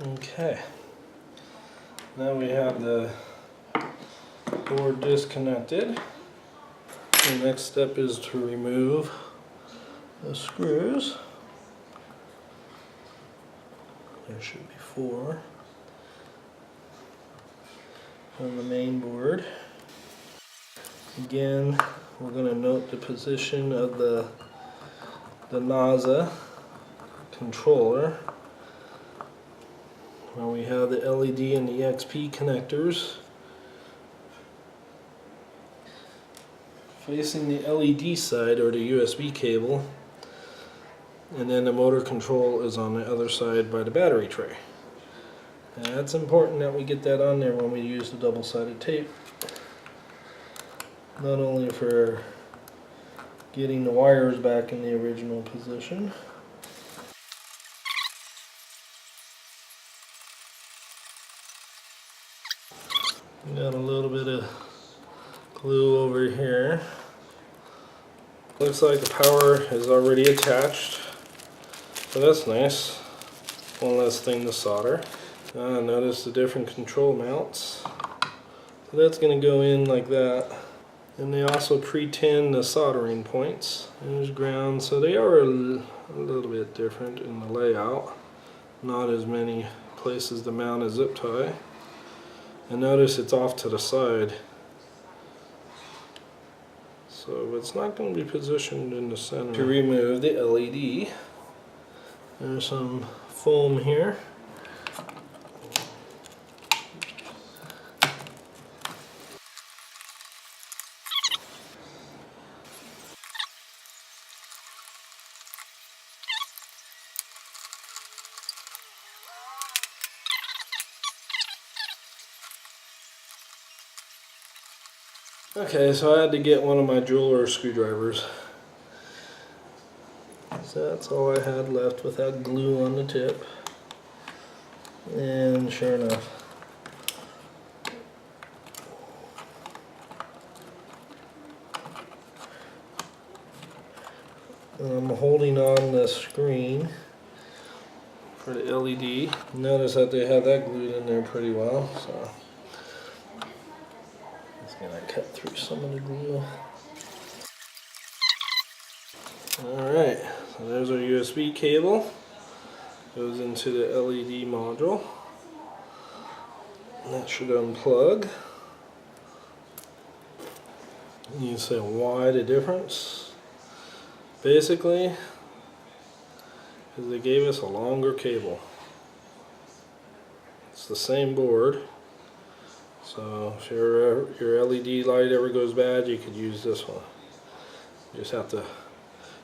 Okay, now we have the board disconnected. The next step is to remove the screws. There should be 4 on the main board. Again, we're going to note the position of the NASA controller, where we have the LED and the XP connectors. Facing the LED side, or the USB cable, and then the motor control is on the other side by the battery tray. And that's important that we get that on there when we use the double-sided tape, not only for getting the wires back in the original position. Got a little bit of glue over here. Looks like the power is already attached, so that's nice. One less thing to solder. Notice the different control mounts. So that's going to go in like that. And they also pre-tin the soldering points. There's ground, so they are a little bit different in the layout. Not as many places to mount a zip tie. And notice it's off to the side. So it's not going to be positioned in the center. To remove the LED, there's some foam here. Okay, so I had to get one of my jeweler screwdrivers. So that's all I had left without glue on the tip. And sure enough, I'm holding on the screen for the LED. Notice that they have that glued in there pretty well, so and I cut through some of the glue. Alright, so there's our USB cable. Goes into the LED module. And that should unplug. And you say, why the difference? Basically, because they gave us a longer cable. It's the same board. So if your LED light ever goes bad, you could use this one. You just have to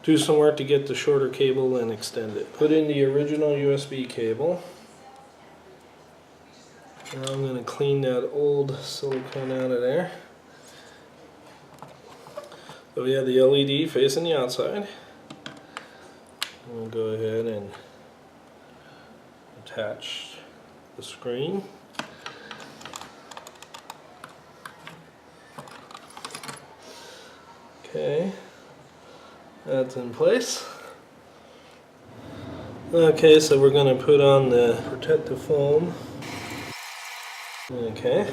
do some work to get the shorter cable and extend it. Put in the original USB cable. Now I'm going to clean that old silicone out of there. So we have the LED facing the outside. We'll go ahead and attach the screen. Okay, that's in place. Okay, so we're going to put on the protective foam. Okay,